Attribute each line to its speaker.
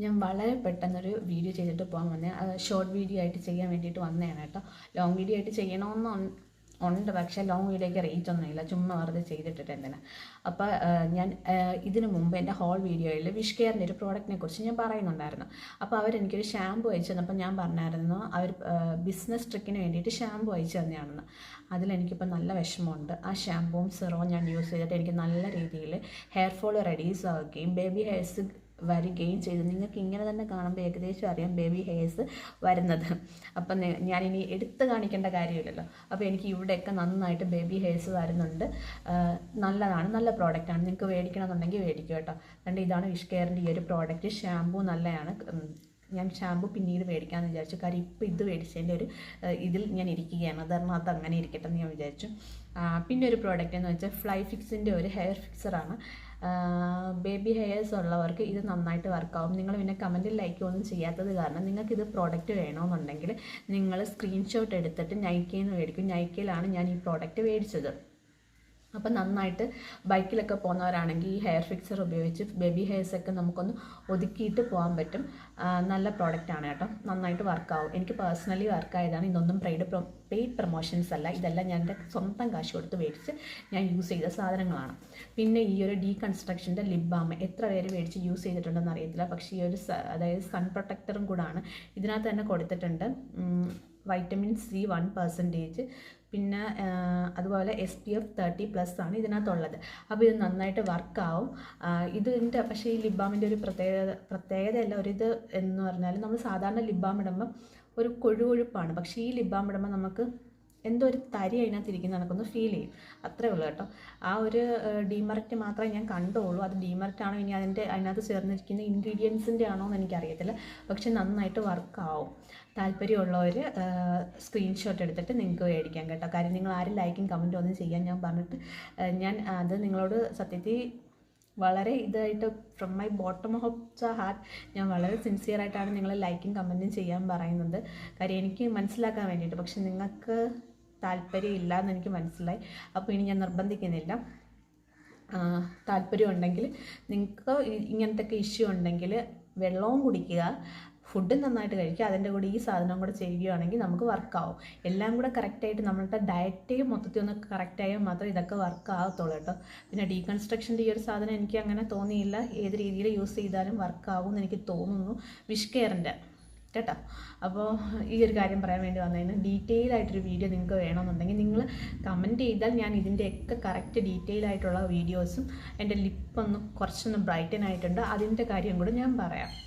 Speaker 1: ഞാൻ വളരെ പെട്ടെന്നൊരു വീഡിയോ ചെയ്തിട്ട് പോകാൻ വന്നേ. ഷോർട്ട് വീഡിയോ ആയിട്ട് ചെയ്യാൻ വേണ്ടിയിട്ട് വന്നതാണ് കേട്ടോ. ലോങ് വീഡിയോ ആയിട്ട് ചെയ്യണമെന്ന് ഉണ്ട്, പക്ഷേ ലോങ് വീഡിയോയ്ക്ക് റീച്ച് ഒന്നുമില്ല, ചുമ്മാ വെറുതെ ചെയ്തിട്ടിട്ട് എന്തിനാ. അപ്പോൾ ഞാൻ ഇതിനു മുമ്പ് എൻ്റെ ഹോൾ വീഡിയോയിൽ വിഷ് കെയറിൻ്റെ ഒരു പ്രോഡക്റ്റിനെ കുറിച്ച് ഞാൻ പറയുന്നുണ്ടായിരുന്നു. അപ്പോൾ അവരെനിക്കൊരു ഷാമ്പു അയച്ചു തന്നപ്പോൾ ഞാൻ പറഞ്ഞായിരുന്നു അവർ ബിസിനസ് ട്രിക്കിന് വേണ്ടിയിട്ട് ഷാമ്പു അയച്ചു തന്നെയാണെന്ന്. അതിലെനിക്കിപ്പോൾ നല്ല വിഷമമുണ്ട്. ആ ഷാമ്പുവും സിറവും ഞാൻ യൂസ് ചെയ്തിട്ട് എനിക്ക് നല്ല രീതിയിൽ ഹെയർ ഫോൾ റെഡ്യൂസ് ആവുകയും ബേബി ഹെയർസ് വരികയും ചെയ്തു. നിങ്ങൾക്ക് ഇങ്ങനെ തന്നെ കാണുമ്പോൾ ഏകദേശം അറിയാം ബേബി ഹെയർസ് വരുന്നത്. അപ്പം ഞാനിനി എടുത്ത് കാണിക്കേണ്ട കാര്യമില്ലല്ലോ. അപ്പോൾ എനിക്ക് ഇവിടെയൊക്കെ നന്നായിട്ട് ബേബി ഹെയർസ് വരുന്നുണ്ട്. നല്ലതാണ്, നല്ല പ്രോഡക്റ്റാണ്. നിങ്ങൾക്ക് മേടിക്കണമെന്നുണ്ടെങ്കിൽ മേടിക്കും കേട്ടോ. അതുകൊണ്ട് ഇതാണ് വിഷ് കെയറിൻ്റെ ഈ ഒരു പ്രോഡക്റ്റ്. ഷാമ്പൂ നല്ലതാണ്. ഞാൻ ഷാമ്പു പിന്നീട് മേടിക്കാമെന്ന് വിചാരിച്ചു. കാര്യം ഇപ്പോൾ ഇത് മേടിച്ചതിൻ്റെ ഒരു ഇതിൽ ഞാൻ ഇരിക്കുകയാണ്. കാരണം അത് അങ്ങനെ ഇരിക്കട്ടെ എന്ന് ഞാൻ വിചാരിച്ചു. പിന്നെ ഒരു പ്രോഡക്റ്റ് എന്ന് വെച്ചാൽ ഫ്ലൈ ഫിക്സിൻ്റെ ഒരു ഹെയർ ഫിക്സറാണ്. ബേബി ഹെയർസ് ഉള്ളവർക്ക് ഇത് നന്നായിട്ട് വർക്കാവും. നിങ്ങൾ പിന്നെ കമൻറ്റിൽ ലൈക്ക് ഒന്നും ചെയ്യാത്തത് കാരണം നിങ്ങൾക്കിത് പ്രോഡക്റ്റ് വേണമെന്നുണ്ടെങ്കിൽ നിങ്ങൾ സ്ക്രീൻഷോട്ട് എടുത്തിട്ട് നൈക്കയിൽ നിന്ന് മേടിക്കും. നൈക്കയിലാണ് ഞാൻ ഈ പ്രോഡക്റ്റ് മേടിച്ചത്. അപ്പം നന്നായിട്ട് ബൈക്കിലൊക്കെ പോകുന്നവരാണെങ്കിൽ ഈ ഹെയർ ഫിക്സർ ഉപയോഗിച്ച് ബേബി ഹെയർസൊക്കെ നമുക്കൊന്ന് ഒതുക്കിയിട്ട് പോകാൻ പറ്റും. നല്ല പ്രോഡക്റ്റാണ് കേട്ടോ, നന്നായിട്ട് വർക്കാവും. എനിക്ക് പേഴ്സണലി വർക്കായതാണ്. ഇതൊന്നും പെയ്ഡ് പ്രൊമോഷൻസ് അല്ല, ഇതെല്ലാം ഞാൻ എൻ്റെ സ്വന്തം കാശ് കൊടുത്ത് മേടിച്ച് ഞാൻ യൂസ് ചെയ്ത സാധനങ്ങളാണ്. പിന്നെ ഈ ഒരു ഡീകൺസ്ട്രക്ഷൻ്റെ ലിപ് ബാം എത്ര പേര് മേടിച്ച് യൂസ് ചെയ്തിട്ടുണ്ടെന്ന് അറിയത്തില്ല, പക്ഷേ ഈ ഒരു അതായത് സൺ പ്രൊട്ടക്ടറും കൂടാണ്. ഇതിനകത്ത് തന്നെ കൊടുത്തിട്ടുണ്ട് വൈറ്റമിൻ സി 1%, പിന്നെ അതുപോലെ SPF 30+ ആണ് ഇതിനകത്തുള്ളത്. അപ്പോൾ ഇത് നന്നായിട്ട് വർക്കാവും. ഇതിൻ്റെ പക്ഷേ ഈ ലിപ് ബാമിൻ്റെ ഒരു പ്രത്യേകതയല്ല ഒരിത് എന്ന് പറഞ്ഞാൽ, നമ്മൾ സാധാരണ ലിപ് ബാം ഇടുമ്പം ഒരു കൊഴുകൊഴുപ്പാണ്. പക്ഷേ ഈ ലിപ് ബാം ഇടുമ്പോൾ നമുക്ക് എന്തോ ഒരു തരി അതിനകത്ത് ഇരിക്കുന്ന നമുക്കൊന്ന് ഫീൽ ചെയ്യും. അത്രേ ഉള്ളൂ കേട്ടോ. ആ ഒരു ഡീമെറിറ്റ് മാത്രമേ ഞാൻ കണ്ടുള്ളൂ. അത് ഡീമെറിറ്റ് ആണോ ഇനി അതിനകത്ത് ചേർന്നിരിക്കുന്ന ഇൻഗ്രീഡിയൻസിൻ്റെ ആണോ എന്ന് എനിക്കറിയത്തില്ല. പക്ഷെ നന്നായിട്ട് വർക്കാവും. താല്പര്യമുള്ളവർ സ്ക്രീൻഷോട്ട് എടുത്തിട്ട് നിങ്ങൾക്ക് മേടിക്കാം കേട്ടോ. കാര്യം നിങ്ങൾ ആരും ലൈക്കും കമൻറ്റും ഒന്നും ചെയ്യാൻ ഞാൻ പറഞ്ഞിട്ട് ഞാൻ അത് നിങ്ങളോട് സത്യത്തിൽ വളരെ ഇതായിട്ട് from my bottom of the heart ഞാൻ വളരെ സിൻസിയറായിട്ടാണ് നിങ്ങൾ ലൈക്കും കമൻറ്റും ചെയ്യാൻ പറയുന്നത്. കാര്യം എനിക്ക് മനസ്സിലാക്കാൻ വേണ്ടിയിട്ട്. പക്ഷെ നിങ്ങൾക്ക് താല്പര്യമില്ല എന്ന് എനിക്ക് മനസ്സിലായി. അപ്പോൾ ഇനി ഞാൻ നിർബന്ധിക്കുന്നില്ല. താല്പര്യമുണ്ടെങ്കിൽ നിങ്ങൾക്ക് ഇങ്ങനത്തെ ഇഷ്യൂ ഉണ്ടെങ്കിൽ വെള്ളവും കുടിക്കുക, ഫുഡ് നന്നായിട്ട് കഴിക്കുക, അതിൻ്റെ കൂടെ ഈ സാധനം കൂടെ ചെയ്യുകയാണെങ്കിൽ നമുക്ക് വർക്കാവും. എല്ലാം കൂടെ കറക്റ്റായിട്ട് നമ്മളുടെ ഡയറ്റ് മൊത്തത്തിൽ ഒന്ന് കറക്റ്റായാൽ മാത്രമേ ഇതൊക്കെ വർക്കാകത്തുള്ളൂ കേട്ടോ. പിന്നെ ഡീകൺസ്ട്രക്ഷൻ്റെ ഈ ഒരു സാധനം എനിക്ക് അങ്ങനെ തോന്നിയില്ല. ഏത് രീതിയിൽ യൂസ് ചെയ്താലും വർക്കാവും എന്ന് എനിക്ക് തോന്നുന്നു. വിഷ് കെയറിൻ്റെ കേട്ടോ. അപ്പോൾ ഈ ഒരു കാര്യം പറയാൻ വേണ്ടി വന്നതിന് ഡീറ്റെയിൽ ആയിട്ടൊരു വീഡിയോ നിങ്ങൾക്ക് വേണമെന്നുണ്ടെങ്കിൽ നിങ്ങൾ കമൻറ്റ് ചെയ്താൽ ഞാൻ ഇതിൻ്റെയൊക്കെ കറക്റ്റ് ഡീറ്റെയിൽ ആയിട്ടുള്ള വീഡിയോസും എൻ്റെ ലിപ്പൊന്ന് കുറച്ചൊന്ന് ബ്രൈറ്റൻ ആയിട്ടുണ്ട് അതിൻ്റെ കാര്യം കൂടെ ഞാൻ പറയാം.